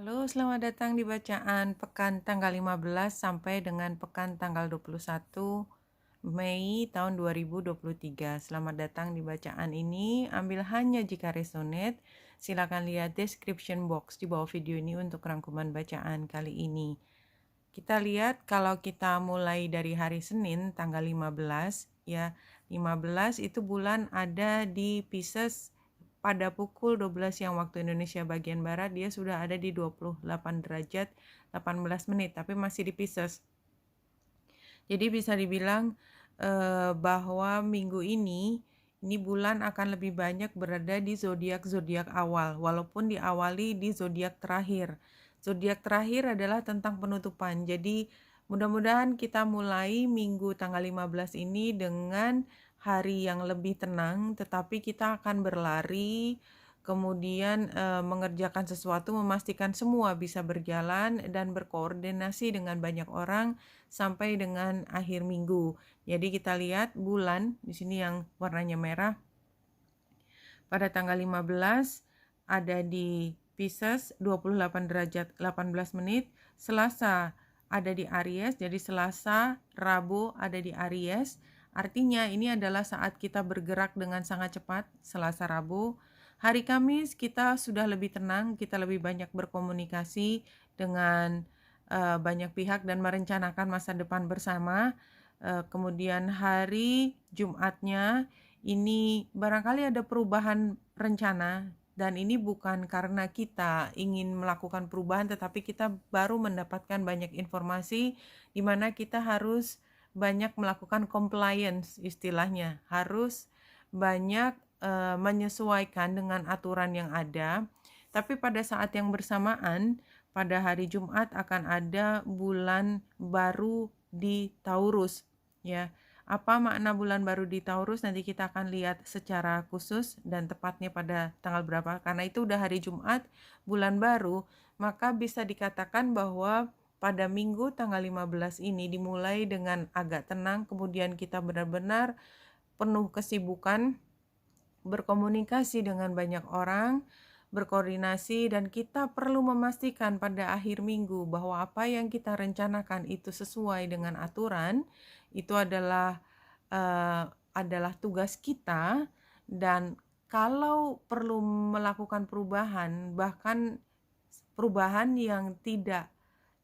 Halo, selamat datang di bacaan pekan tanggal 15 sampai dengan pekan tanggal 21 Mei tahun 2023. Selamat datang di bacaan ini. Ambil hanya jika resonate. Silakan lihat description box di bawah video ini untuk rangkuman bacaan kali ini. Kita lihat kalau kita mulai dari hari Senin tanggal 15 ya. 15 itu bulan ada di Pisces. Pada pukul 12 yang waktu Indonesia bagian Barat, dia sudah ada di 28 derajat 18 menit, tapi masih di Pisces. Jadi bisa dibilang bahwa minggu ini bulan akan lebih banyak berada di zodiak-zodiak awal, walaupun diawali di zodiak terakhir. Zodiak terakhir adalah tentang penutupan. Jadi mudah-mudahan kita mulai minggu tanggal 15 ini dengan hari yang lebih tenang, tetapi kita akan berlari, kemudian mengerjakan sesuatu, memastikan semua bisa berjalan dan berkoordinasi dengan banyak orang sampai dengan akhir minggu. Jadi kita lihat bulan di sini yang warnanya merah pada tanggal 15 ada di Pisces 28 derajat 18 menit, Selasa ada di Aries, jadi Selasa, Rabu ada di Aries. Artinya ini adalah saat kita bergerak dengan sangat cepat, Selasa, Rabu. Hari Kamis kita sudah lebih tenang, kita lebih banyak berkomunikasi dengan banyak pihak dan merencanakan masa depan bersama. Kemudian hari Jumatnya ini barangkali ada perubahan rencana, dan ini bukan karena kita ingin melakukan perubahan, tetapi kita baru mendapatkan banyak informasi di mana kita harus banyak melakukan compliance, istilahnya harus banyak menyesuaikan dengan aturan yang ada. Tapi pada saat yang bersamaan, pada hari Jumat akan ada bulan baru di Taurus, ya. Apa makna bulan baru di Taurus nanti kita akan lihat secara khusus dan tepatnya pada tanggal berapa. Karena itu udah hari Jumat, bulan baru, maka bisa dikatakan bahwa pada minggu tanggal 15 ini dimulai dengan agak tenang, kemudian kita benar-benar penuh kesibukan, berkomunikasi dengan banyak orang, berkoordinasi, dan kita perlu memastikan pada akhir minggu bahwa apa yang kita rencanakan itu sesuai dengan aturan. Itu adalah tugas kita, dan kalau perlu melakukan perubahan, bahkan perubahan yang tidak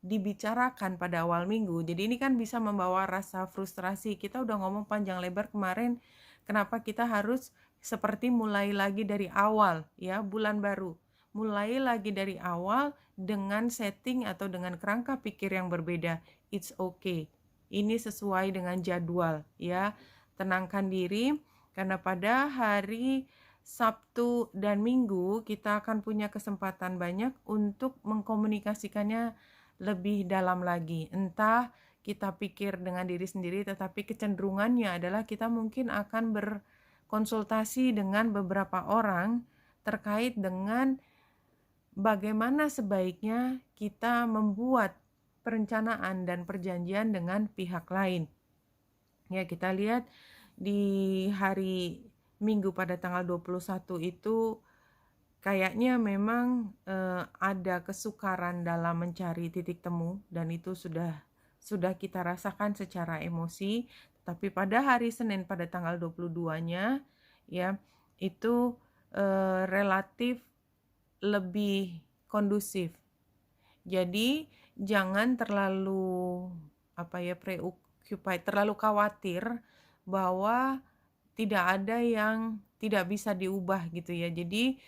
dibicarakan pada awal minggu. Jadi ini kan bisa membawa rasa frustrasi. Kita udah ngomong panjang lebar kemarin, kenapa kita harus seperti mulai lagi dari awal, ya, bulan baru. Mulai lagi dari awal dengan setting atau dengan kerangka pikir yang berbeda. It's okay. Ini sesuai dengan jadwal, ya. Tenangkan diri karena pada hari Sabtu dan Minggu kita akan punya kesempatan banyak untuk mengkomunikasikannya lebih dalam lagi. Entah kita pikir dengan diri sendiri, tetapi kecenderungannya adalah kita mungkin akan berkonsultasi dengan beberapa orang terkait dengan bagaimana sebaiknya kita membuat perencanaan dan perjanjian dengan pihak lain. Ya, kita lihat di hari Minggu pada tanggal 21 itu kayaknya memang ada kesukaran dalam mencari titik temu, dan itu sudah kita rasakan secara emosi. Tapi pada hari Senin pada tanggal 22-nya, ya, itu relatif lebih kondusif. Jadi jangan terlalu preoccupied, terlalu khawatir bahwa tidak ada yang tidak bisa diubah gitu ya. Jadi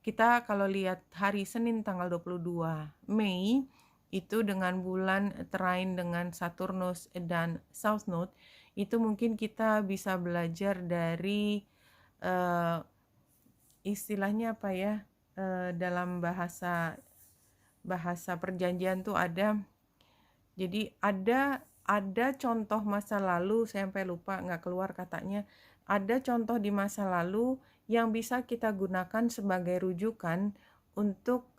kita kalau lihat hari Senin tanggal 22 Mei itu dengan bulan trine dengan Saturnus dan South Node, itu mungkin kita bisa belajar dari istilahnya apa ya, dalam bahasa perjanjian tuh ada. Jadi ada contoh masa lalu, saya sampai lupa, nggak keluar katanya. Ada contoh di masa lalu yang bisa kita gunakan sebagai rujukan untuk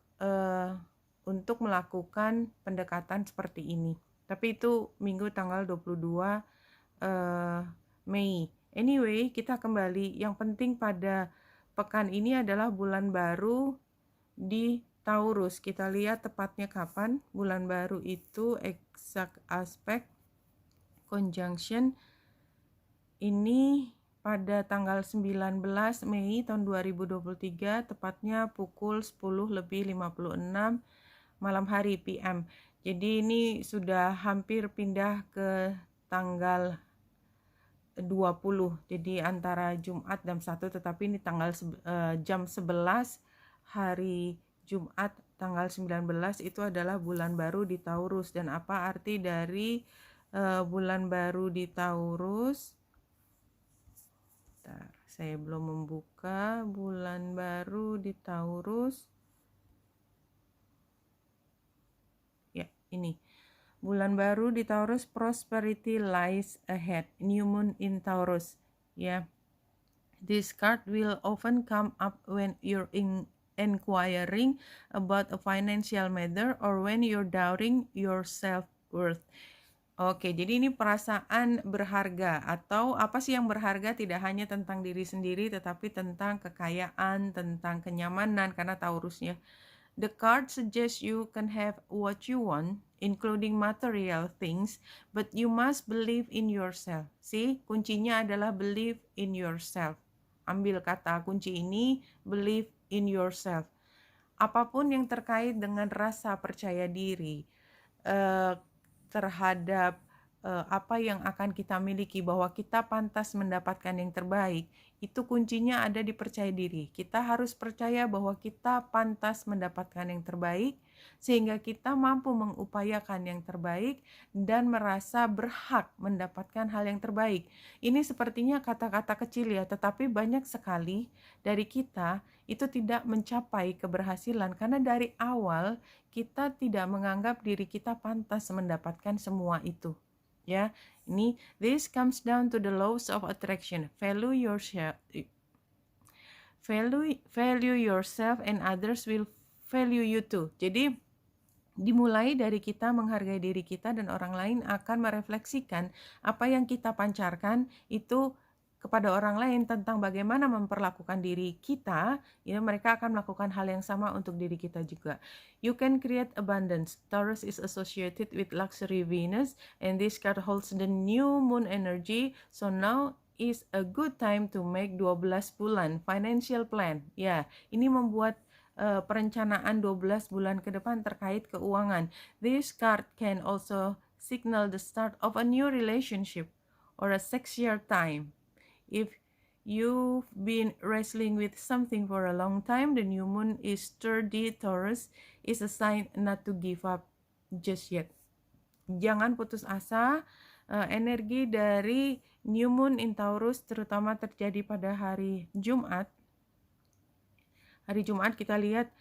melakukan pendekatan seperti ini. Tapi itu minggu tanggal 22 Mei. Anyway, kita kembali. Yang penting pada pekan ini adalah bulan baru di Taurus, kita lihat tepatnya kapan. Bulan baru itu exact aspect conjunction ini pada tanggal 19 Mei tahun 2023, tepatnya pukul 10:56 malam hari PM. Jadi ini sudah hampir pindah ke tanggal 20, jadi antara Jumat jam 1, tetapi ini jam 11 hari Jumat tanggal 19 itu adalah bulan baru di Taurus. Dan apa arti dari bulan baru di Taurus? Bentar, saya belum membuka bulan baru di Taurus. Ya, ini. Bulan baru di Taurus, prosperity lies ahead. New moon in Taurus. Ya. This card will often come up when you're inquiring about a financial matter or when you're doubting your self-worth. Oke, jadi ini perasaan berharga, atau apa sih yang berharga? Tidak hanya tentang diri sendiri, tetapi tentang kekayaan, tentang kenyamanan, karena Taurusnya. The card suggests you can have what you want, including material things, but you must believe in yourself. See, kuncinya adalah believe in yourself. Ambil kata kunci ini, believe in yourself. Apapun yang terkait dengan rasa percaya diri terhadap apa yang akan kita miliki, bahwa kita pantas mendapatkan yang terbaik, itu kuncinya ada di percaya diri. Kita harus percaya bahwa kita pantas mendapatkan yang terbaik, sehingga kita mampu mengupayakan yang terbaik dan merasa berhak mendapatkan hal yang terbaik. Ini sepertinya kata-kata kecil ya, tetapi banyak sekali dari kita itu tidak mencapai keberhasilan karena dari awal kita tidak menganggap diri kita pantas mendapatkan semua itu. Ya, ini this comes down to the laws of attraction. Value yourself and others will value you too. Jadi dimulai dari kita menghargai diri kita, dan orang lain akan merefleksikan apa yang kita pancarkan itu kepada orang lain tentang bagaimana memperlakukan diri kita, ya mereka akan melakukan hal yang sama untuk diri kita juga. You can create abundance. Taurus is associated with luxury Venus, and this card holds the new moon energy. So now is a good time to make 12 bulan financial plan. Ya, ini membuat perencanaan 12 bulan ke depan terkait keuangan. This card can also signal the start of a new relationship or a sex-year time. If you've been wrestling with something for a long time, the new moon is sturdy. Taurus is a sign not to give up just yet. Jangan putus asa. Energi dari new moon in Taurus terutama terjadi pada hari Jumat. Hari Jumat kita lihat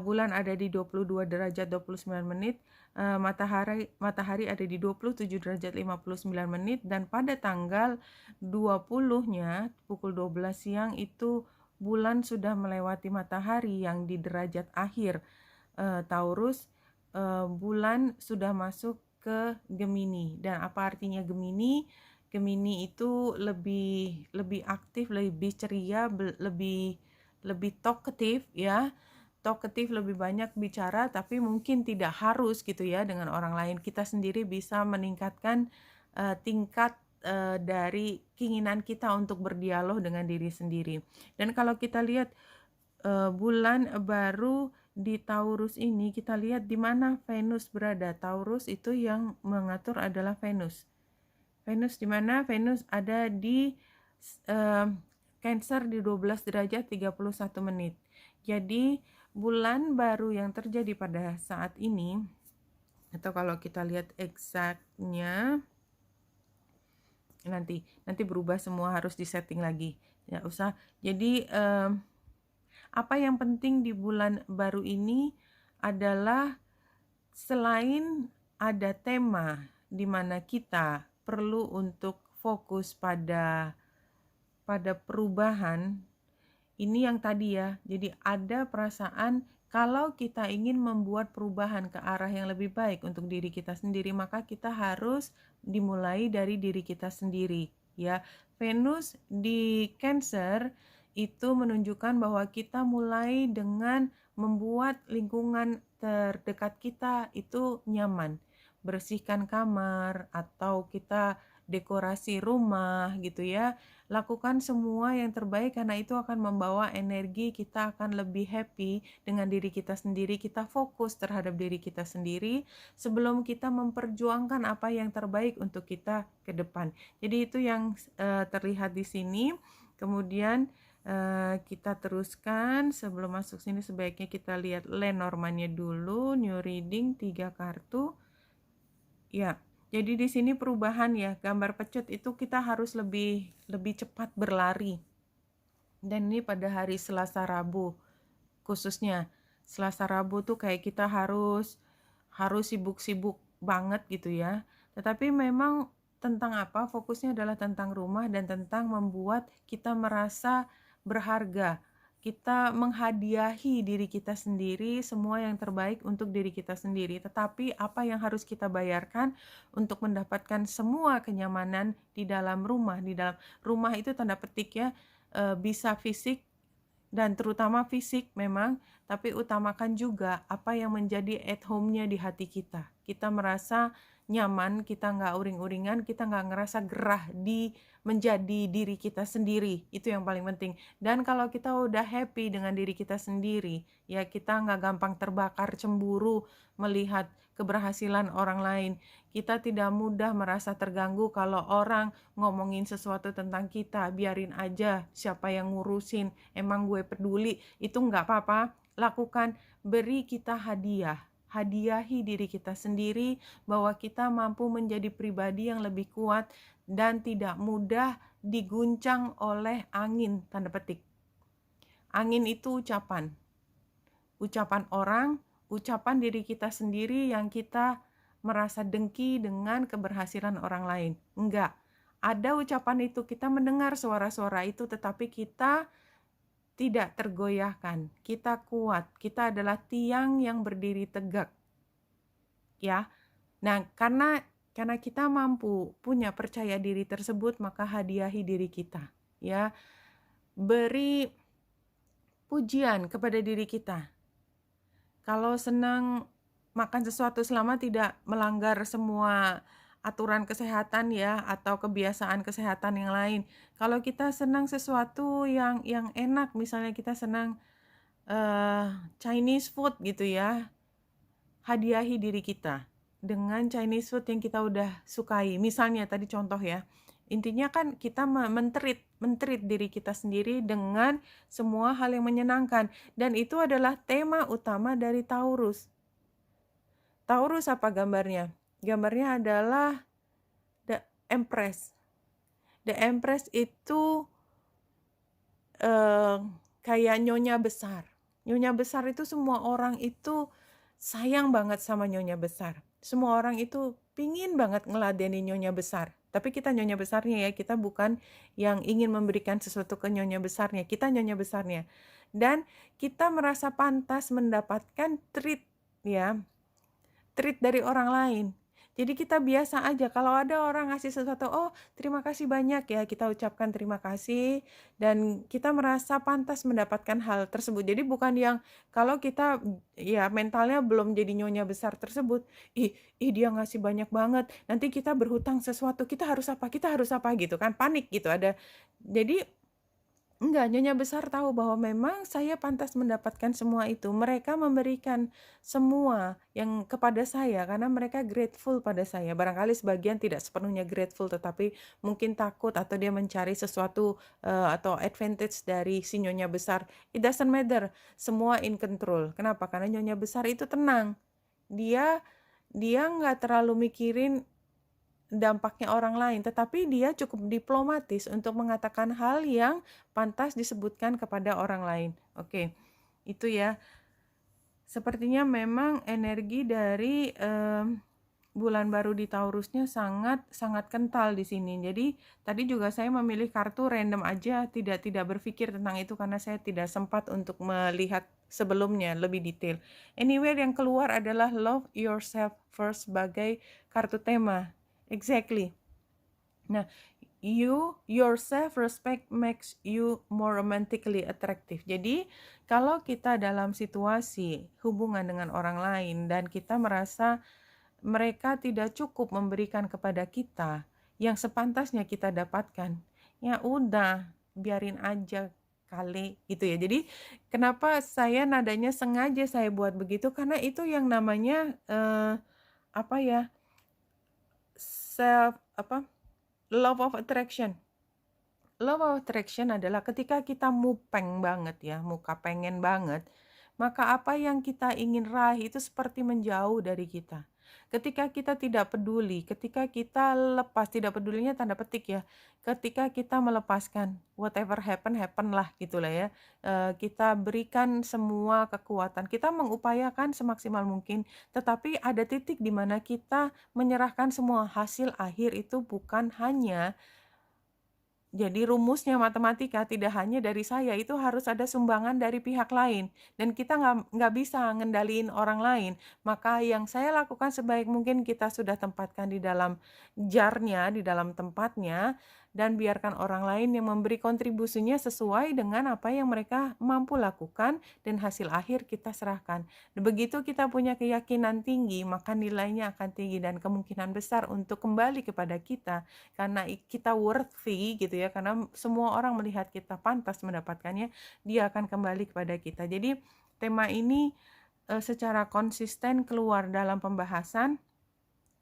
bulan ada di 22 derajat 29 menit, matahari ada di 27 derajat 59 menit, dan pada tanggal 20-nya pukul 12 siang itu bulan sudah melewati matahari yang di derajat akhir Taurus. Bulan sudah masuk ke Gemini. Dan apa artinya Gemini? Gemini itu lebih aktif, lebih ceria, lebih talkative ya. Talkative, lebih banyak bicara, tapi mungkin tidak harus gitu ya dengan orang lain. Kita sendiri bisa meningkatkan tingkat dari keinginan kita untuk berdialog dengan diri sendiri. Dan kalau kita lihat bulan baru di Taurus ini, kita lihat di mana Venus berada. Taurus itu yang mengatur adalah Venus. Venus di mana? Venus ada di Cancer di 12 derajat 31 menit. Jadi bulan baru yang terjadi pada saat ini, atau kalau kita lihat exactnya, nanti berubah semua, harus disetting lagi. Ya usah. Jadi apa yang penting di bulan baru ini adalah selain ada tema di mana kita perlu untuk fokus pada perubahan, ini yang tadi ya. Jadi ada perasaan kalau kita ingin membuat perubahan ke arah yang lebih baik untuk diri kita sendiri, maka kita harus dimulai dari diri kita sendiri ya. Venus di Cancer itu menunjukkan bahwa kita mulai dengan membuat lingkungan terdekat kita itu nyaman. Bersihkan kamar atau kita dekorasi rumah gitu ya. Lakukan semua yang terbaik karena itu akan membawa energi, kita akan lebih happy dengan diri kita sendiri, kita fokus terhadap diri kita sendiri sebelum kita memperjuangkan apa yang terbaik untuk kita ke depan. Jadi itu yang terlihat di sini. Kemudian kita teruskan. Sebelum masuk sini sebaiknya kita lihat Lenormandnya dulu. New reading 3 kartu. Ya, jadi di sini perubahan ya, gambar pecut itu kita harus lebih cepat berlari. Dan ini pada hari Selasa Rabu khususnya. Selasa Rabu tuh kayak kita harus sibuk-sibuk banget gitu ya. Tetapi memang tentang apa? Fokusnya adalah tentang rumah dan tentang membuat kita merasa berharga. Kita menghadiahi diri kita sendiri, semua yang terbaik untuk diri kita sendiri. Tetapi apa yang harus kita bayarkan untuk mendapatkan semua kenyamanan di dalam rumah? Di dalam rumah itu tanda petik ya, bisa fisik dan terutama fisik memang, tapi utamakan juga apa yang menjadi at home-nya di hati kita. Kita merasa nyaman, kita nggak uring-uringan, kita nggak ngerasa gerah menjadi diri kita sendiri. Itu yang paling penting. Dan kalau kita udah happy dengan diri kita sendiri, ya kita nggak gampang terbakar cemburu melihat keberhasilan orang lain. Kita tidak mudah merasa terganggu kalau orang ngomongin sesuatu tentang kita. Biarin aja siapa yang ngurusin. Emang gue peduli. Itu nggak apa-apa. Lakukan, beri kita hadiah. Hadiahi diri kita sendiri bahwa kita mampu menjadi pribadi yang lebih kuat dan tidak mudah diguncang oleh angin, tanda petik. Angin itu ucapan. Ucapan orang, ucapan diri kita sendiri yang kita merasa dengki dengan keberhasilan orang lain. Enggak. Ada ucapan itu, kita mendengar suara-suara itu, tetapi kita tidak tergoyahkan. Kita kuat. Kita adalah tiang yang berdiri tegak. Ya. Nah, karena kita mampu punya percaya diri tersebut, maka hadiahi diri kita. Ya. Beri pujian kepada diri kita. Kalau senang makan sesuatu selama tidak melanggar semua aturan kesehatan ya, atau kebiasaan kesehatan yang lain. Kalau kita senang sesuatu yang enak, misalnya kita senang Chinese food gitu ya, hadiahi diri kita dengan Chinese food yang kita udah sukai. Misalnya tadi contoh ya, intinya kan kita men-treat diri kita sendiri dengan semua hal yang menyenangkan. Dan itu adalah tema utama dari Taurus. Taurus apa gambarnya? Gambarnya adalah The Empress. The Empress itu kayak nyonya besar. Nyonya besar itu semua orang itu sayang banget sama nyonya besar. Semua orang itu pingin banget ngeladenin nyonya besar. Tapi kita nyonya besarnya ya, kita bukan yang ingin memberikan sesuatu ke nyonya besarnya. Kita nyonya besarnya. Dan kita merasa pantas mendapatkan treat ya. Treat dari orang lain. Jadi kita biasa aja, kalau ada orang ngasih sesuatu, oh terima kasih banyak ya, kita ucapkan terima kasih, dan kita merasa pantas mendapatkan hal tersebut. Jadi bukan yang, kalau kita ya mentalnya belum jadi nyonya besar tersebut, ih dia ngasih banyak banget, nanti kita berhutang sesuatu, kita harus apa gitu kan, panik gitu ada. Jadi enggak, nyonya besar tahu bahwa memang saya pantas mendapatkan semua itu. Mereka memberikan semua yang kepada saya karena mereka grateful pada saya. Barangkali sebagian tidak sepenuhnya grateful, tetapi mungkin takut atau dia mencari sesuatu atau advantage dari si nyonya besar. It doesn't matter, semua in control. Kenapa? Karena nyonya besar itu tenang. Dia nggak terlalu mikirin dampaknya orang lain, tetapi dia cukup diplomatis untuk mengatakan hal yang pantas disebutkan kepada orang lain. Oke, itu ya. Sepertinya memang energi dari bulan baru di Taurusnya sangat kental di sini. Jadi tadi juga saya memilih kartu random aja, tidak berpikir tentang itu karena saya tidak sempat untuk melihat sebelumnya lebih detail. Anyway, yang keluar adalah Love Yourself First sebagai kartu tema. Exactly. Nah, your self-respect makes you more romantically attractive. Jadi, kalau kita dalam situasi hubungan dengan orang lain dan kita merasa mereka tidak cukup memberikan kepada kita yang sepantasnya kita dapatkan, ya udah, biarin aja kali gitu ya. Jadi, kenapa saya nadanya sengaja saya buat begitu, karena itu yang namanya apa ya? Love of attraction. Love of attraction adalah ketika kita mupeng banget ya, muka pengen banget, maka apa yang kita ingin raih itu seperti menjauh dari kita. Ketika kita tidak peduli, ketika kita lepas, tidak pedulinya tanda petik ya, ketika kita melepaskan, whatever happen, happen lah gitulah ya. Kita berikan semua kekuatan, kita mengupayakan semaksimal mungkin, tetapi ada titik di mana kita menyerahkan semua. Hasil akhir itu bukan hanya, jadi rumusnya matematika tidak hanya dari saya, itu harus ada sumbangan dari pihak lain. Dan kita nggak bisa ngendaliin orang lain. Maka yang saya lakukan sebaik mungkin kita sudah tempatkan di dalam jarnya, di dalam tempatnya, dan biarkan orang lain yang memberi kontribusinya sesuai dengan apa yang mereka mampu lakukan, dan hasil akhir kita serahkan. Begitu kita punya keyakinan tinggi, maka nilainya akan tinggi dan kemungkinan besar untuk kembali kepada kita. Karena kita worthy gitu ya, karena semua orang melihat kita pantas mendapatkannya, dia akan kembali kepada kita. Jadi tema ini secara konsisten keluar dalam pembahasan.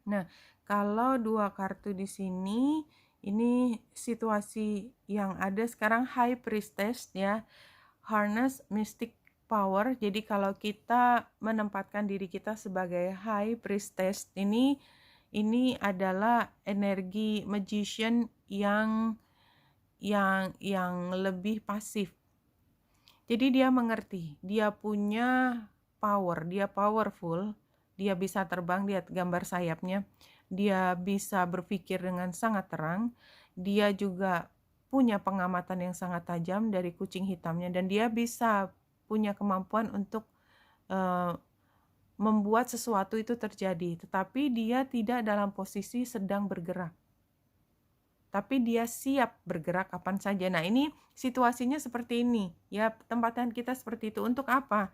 Nah, kalau dua kartu di sini, ini situasi yang ada sekarang High Priestess ya, Harness Mystic Power. Jadi kalau kita menempatkan diri kita sebagai High Priestess, ini adalah energi magician yang lebih pasif. Jadi dia mengerti, dia punya power, dia powerful, dia bisa terbang, lihat gambar sayapnya, dia bisa berpikir dengan sangat terang, dia juga punya pengamatan yang sangat tajam dari kucing hitamnya, dan dia bisa punya kemampuan untuk membuat sesuatu itu terjadi, tetapi dia tidak dalam posisi sedang bergerak. Tapi dia siap bergerak kapan saja. Nah, ini situasinya seperti ini. Ya, tempatan kita seperti itu. Untuk apa?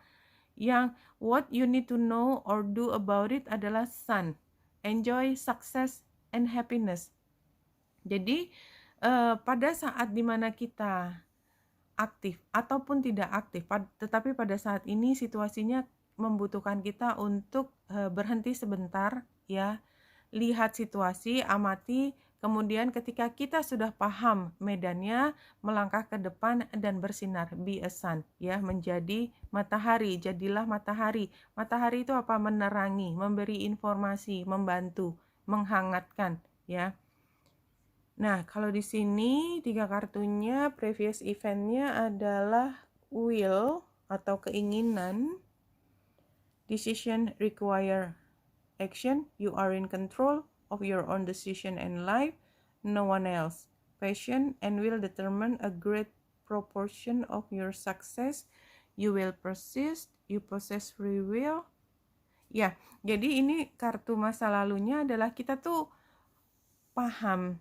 Yang what you need to know or do about it adalah sun. Enjoy success and happiness. Jadi, pada saat dimana kita aktif ataupun tidak aktif, tetapi pada saat ini situasinya membutuhkan kita untuk berhenti sebentar ya, lihat situasi, amati, kemudian ketika kita sudah paham medannya, melangkah ke depan dan bersinar, be a sun ya, menjadi matahari, jadilah matahari. Matahari itu apa? Menerangi, memberi informasi, membantu, menghangatkan ya. Nah, kalau di sini 3 kartunya previous eventnya adalah will atau keinginan, decision require action, you are in control of your own decision and life, no one else. Passion and will determine a great proportion of your success, you will persist, you possess free will. Ya, jadi ini kartu masa lalunya adalah kita tuh paham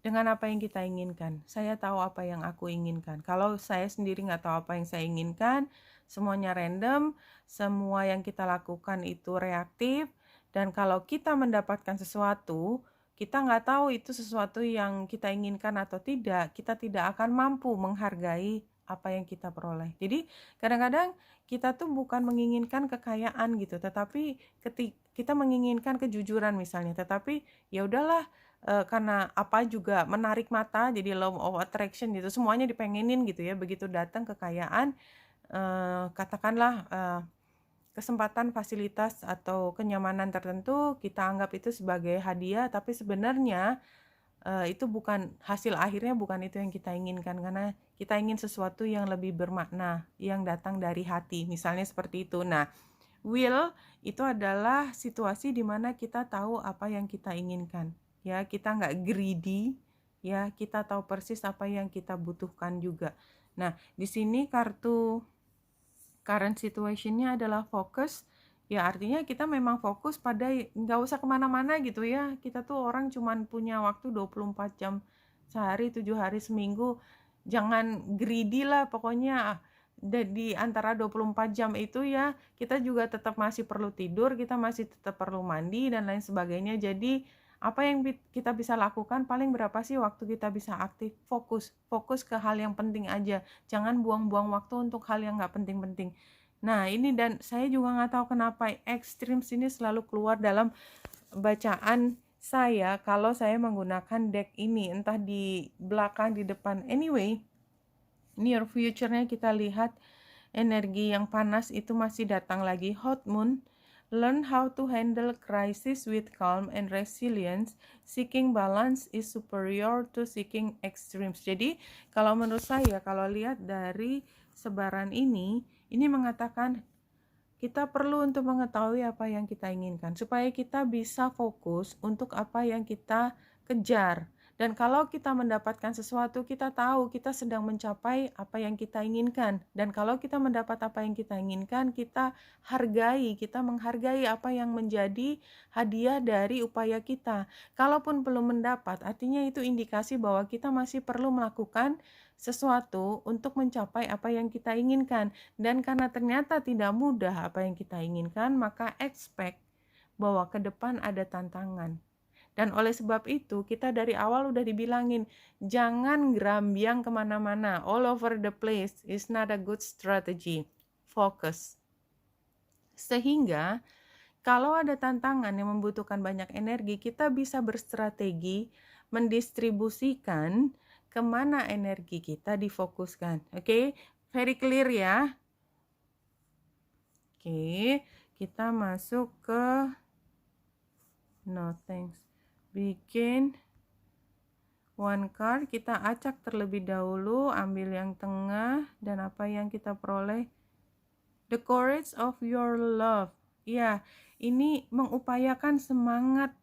dengan apa yang kita inginkan. Saya tahu apa yang aku inginkan. Kalau saya sendiri nggak tahu apa yang saya inginkan, semuanya random, semua yang kita lakukan itu reaktif, dan kalau kita mendapatkan sesuatu, kita nggak tahu itu sesuatu yang kita inginkan atau tidak, kita tidak akan mampu menghargai apa yang kita peroleh. Jadi kadang-kadang kita tuh bukan menginginkan kekayaan gitu, tetapi kita menginginkan kejujuran misalnya, tetapi ya udahlah, karena apa juga menarik mata, jadi law of attraction gitu, semuanya dipengenin gitu ya. Begitu datang kekayaan, katakanlah kesempatan, fasilitas atau kenyamanan tertentu, kita anggap itu sebagai hadiah, tapi sebenarnya itu bukan hasil akhirnya, bukan itu yang kita inginkan, karena kita ingin sesuatu yang lebih bermakna, yang datang dari hati, misalnya seperti itu. Nah, will itu adalah situasi di mana kita tahu apa yang kita inginkan. Ya, kita nggak greedy, ya, kita tahu persis apa yang kita butuhkan juga. Nah, di sini kartu current situationnya adalah focus, Ya artinya kita memang fokus pada nggak usah kemana-mana gitu ya. Kita tuh orang cuman punya waktu 24 jam sehari, 7 hari seminggu. Jangan greedy lah pokoknya. Di antara 24 jam itu ya kita juga tetap masih perlu tidur, kita masih tetap perlu mandi dan lain sebagainya. Jadi apa yang kita bisa lakukan, paling berapa sih waktu kita bisa aktif, fokus ke hal yang penting aja. Jangan buang-buang waktu untuk hal yang nggak penting-penting. Nah ini, dan saya juga nggak tahu kenapa ekstrim sini selalu keluar dalam bacaan saya kalau saya menggunakan deck ini, entah di belakang, di depan. Anyway, near future-nya kita lihat energi yang panas itu masih datang lagi. Hot moon, learn how to handle crisis with calm and resilience. Seeking balance is superior to seeking extremes. Jadi kalau menurut saya, kalau lihat dari sebaran ini mengatakan kita perlu untuk mengetahui apa yang kita inginkan supaya kita bisa fokus untuk apa yang kita kejar. Dan kalau kita mendapatkan sesuatu, kita tahu kita sedang mencapai apa yang kita inginkan. Dan kalau kita mendapat apa yang kita inginkan, kita menghargai apa yang menjadi hadiah dari upaya kita. Kalaupun belum mendapat, artinya itu indikasi bahwa kita masih perlu melakukan sesuatu untuk mencapai apa yang kita inginkan. Dan karena ternyata tidak mudah apa yang kita inginkan, maka expect bahwa ke depan ada tantangan. Dan oleh sebab itu, kita dari awal udah dibilangin, jangan gerambiang kemana-mana, all over the place is not a good strategy. Focus. Sehingga, kalau ada tantangan yang membutuhkan banyak energi, kita bisa berstrategi mendistribusikan kemana energi kita difokuskan. Oke, very clear ya. Oke, kita masuk ke no thanks. Bikin one card, kita acak terlebih dahulu, ambil yang tengah, dan apa yang kita peroleh? The courage of your love. Ya, ini mengupayakan semangat,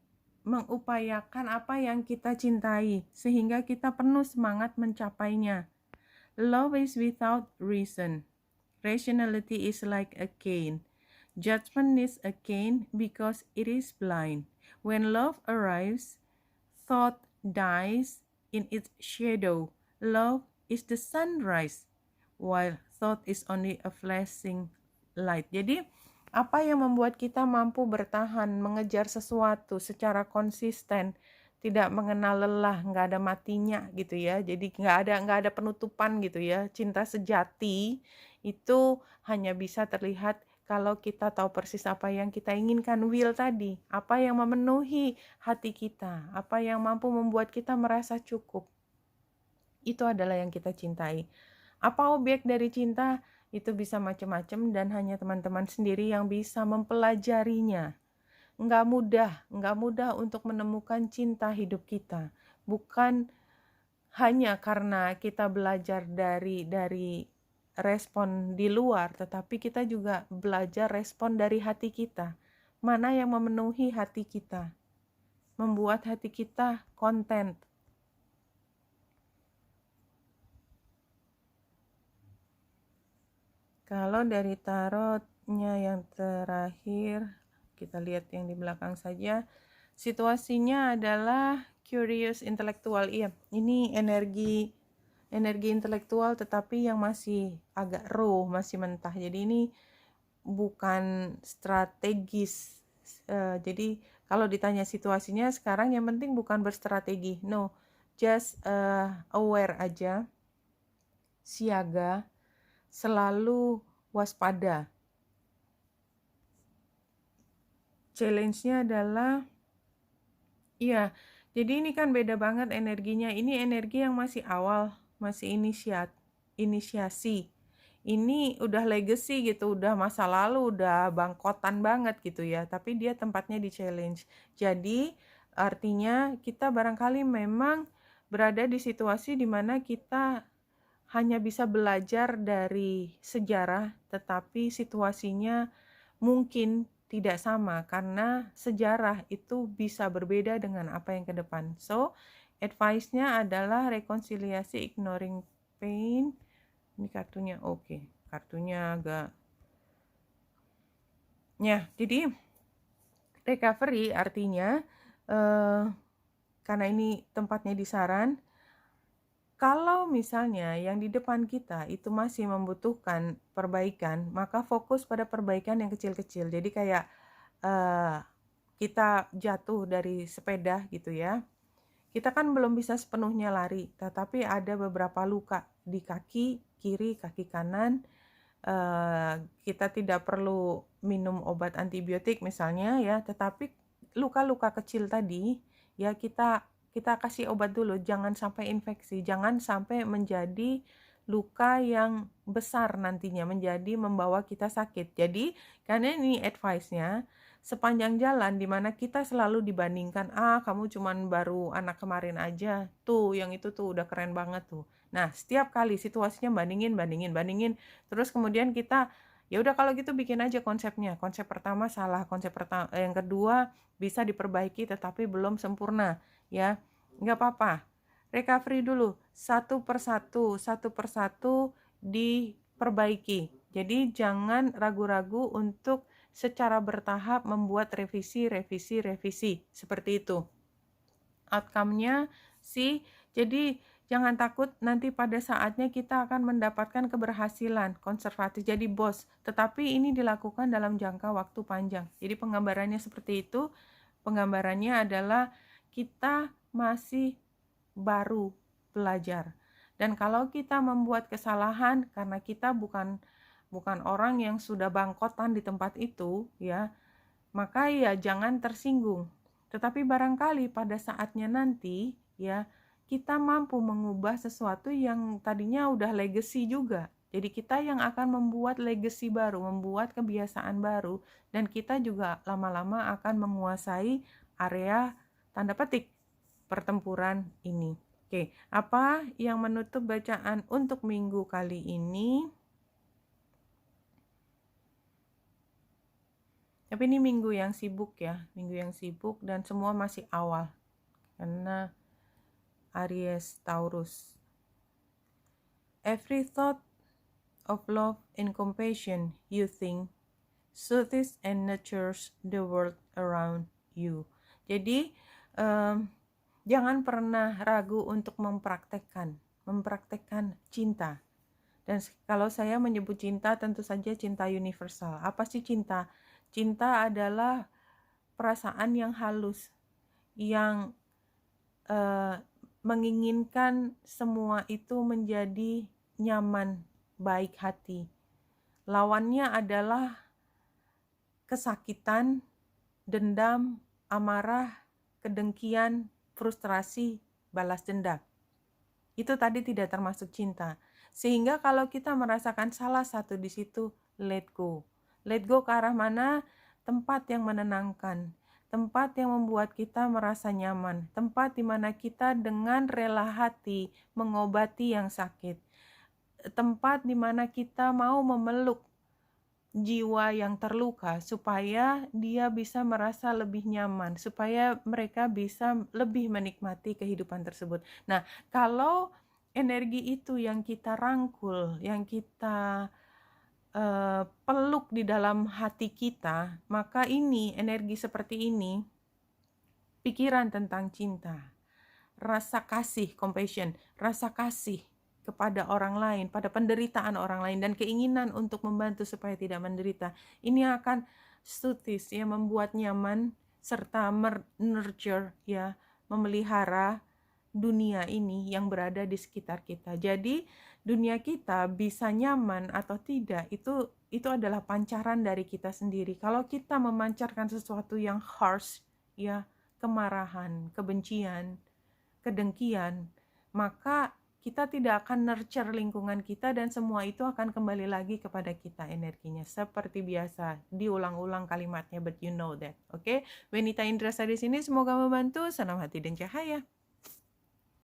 mengupayakan apa yang kita cintai, sehingga kita penuh semangat mencapainya. Love is without reason. Rationality is like a cane. Judgment is a cane because it is blind. When love arrives, thought dies in its shadow. Love is the sunrise, while thought is only a flashing light. Jadi, apa yang membuat kita mampu bertahan mengejar sesuatu secara konsisten, tidak mengenal lelah, nggak ada matinya gitu ya. Jadi nggak ada penutupan gitu ya. Cinta sejati itu hanya bisa terlihat kalau kita tahu persis apa yang kita inginkan, will tadi, apa yang memenuhi hati kita, apa yang mampu membuat kita merasa cukup. Itu adalah yang kita cintai. Apa objek dari cinta? Itu bisa macam-macam dan hanya teman-teman sendiri yang bisa mempelajarinya. Nggak mudah untuk menemukan cinta hidup kita. Bukan hanya karena kita belajar dari respon di luar, tetapi kita juga belajar respon dari hati kita. Mana yang memenuhi hati kita, membuat hati kita content. Kalau dari tarotnya yang terakhir, kita lihat yang di belakang saja. Situasinya adalah curious intelektual. Iya, ini energi intelektual tetapi yang masih agak raw, masih mentah. Jadi ini bukan strategis. Jadi kalau ditanya situasinya sekarang, yang penting bukan berstrategi. No, just aware aja, siaga, selalu waspada. Challenge-nya adalah, iya, jadi ini kan beda banget energinya. Ini energi yang masih awal, masih inisiasi. Ini udah legacy gitu, udah masa lalu, udah bangkotan banget gitu ya. Tapi dia tempatnya di challenge. Jadi artinya kita barangkali memang berada di situasi di mana kita hanya bisa belajar dari sejarah, tetapi situasinya mungkin tidak sama karena sejarah itu bisa berbeda dengan apa yang ke depan. So, advice-nya adalah rekonsiliasi, ignoring pain. Ini kartunya oke. Kartunya agak Ya, jadi recovery artinya karena ini tempatnya di saran, kalau misalnya yang di depan kita itu masih membutuhkan perbaikan, maka fokus pada perbaikan yang kecil-kecil. Jadi kayak kita jatuh dari sepeda gitu ya. Kita kan belum bisa sepenuhnya lari, tetapi ada beberapa luka di kaki kiri, kaki kanan. Kita tidak perlu minum obat antibiotik misalnya ya, tetapi luka-luka kecil tadi ya kita kasih obat dulu, jangan sampai infeksi, jangan sampai menjadi luka yang besar nantinya, menjadi membawa kita sakit. Jadi karena ini advice-nya, sepanjang jalan dimana kita selalu dibandingkan, kamu cuman baru anak kemarin aja, tuh yang itu tuh udah keren banget tuh. Nah setiap kali situasinya bandingin, terus kemudian kita ya udah kalau gitu bikin aja konsepnya. Konsep pertama salah, yang kedua bisa diperbaiki tetapi belum sempurna ya. Nggak apa-apa. Recovery dulu satu persatu diperbaiki. Jadi jangan ragu-ragu untuk secara bertahap membuat revisi seperti itu. Outcome-nya sih, jadi jangan takut nanti pada saatnya kita akan mendapatkan keberhasilan konservatif jadi bos, tetapi ini dilakukan dalam jangka waktu panjang. Jadi penggambarannya seperti itu. Penggambarannya adalah kita masih baru belajar. Dan kalau kita membuat kesalahan karena kita bukan orang yang sudah bangkotan di tempat itu ya, maka ya jangan tersinggung. Tetapi barangkali pada saatnya nanti ya kita mampu mengubah sesuatu yang tadinya udah legacy juga. Jadi kita yang akan membuat legacy baru, membuat kebiasaan baru, dan kita juga lama-lama akan menguasai area tanda petik pertempuran ini. Oke, apa yang menutup bacaan untuk minggu kali ini? Tapi ini minggu yang sibuk ya, minggu yang sibuk dan semua masih awal. Karena Aries Taurus. Every thought of love and compassion you think soothes and nurtures the world around you. Jadi jangan pernah ragu untuk mempraktekkan cinta. Dan kalau saya menyebut cinta, tentu saja cinta universal. Apa sih cinta? Cinta adalah perasaan yang halus, yang menginginkan semua itu menjadi nyaman, baik hati. Lawannya adalah kesakitan, dendam, amarah, kedengkian, frustrasi, balas dendam. Itu tadi tidak termasuk cinta. Sehingga kalau kita merasakan salah satu di situ, let go. Let go ke arah mana? Tempat yang menenangkan, tempat yang membuat kita merasa nyaman, tempat di mana kita dengan rela hati mengobati yang sakit, tempat di mana kita mau memeluk jiwa yang terluka supaya dia bisa merasa lebih nyaman, supaya mereka bisa lebih menikmati kehidupan tersebut. Nah, kalau energi itu yang kita rangkul, yang kita peluk di dalam hati kita, maka ini, energi seperti ini, pikiran tentang cinta, rasa kasih, compassion, rasa kasih kepada orang lain, pada penderitaan orang lain, dan keinginan untuk membantu supaya tidak menderita, ini akan soothes ya, membuat nyaman, serta nurture ya, memelihara dunia ini yang berada di sekitar kita. Jadi dunia kita bisa nyaman atau tidak, itu adalah pancaran dari kita sendiri. Kalau kita memancarkan sesuatu yang harsh ya, kemarahan, kebencian, kedengkian, maka kita tidak akan nurture lingkungan kita dan semua itu akan kembali lagi kepada kita energinya. Seperti biasa, diulang-ulang kalimatnya, but you know that. Oke, Wenita Indrasa di sini, semoga membantu. Senang hati dan cahaya.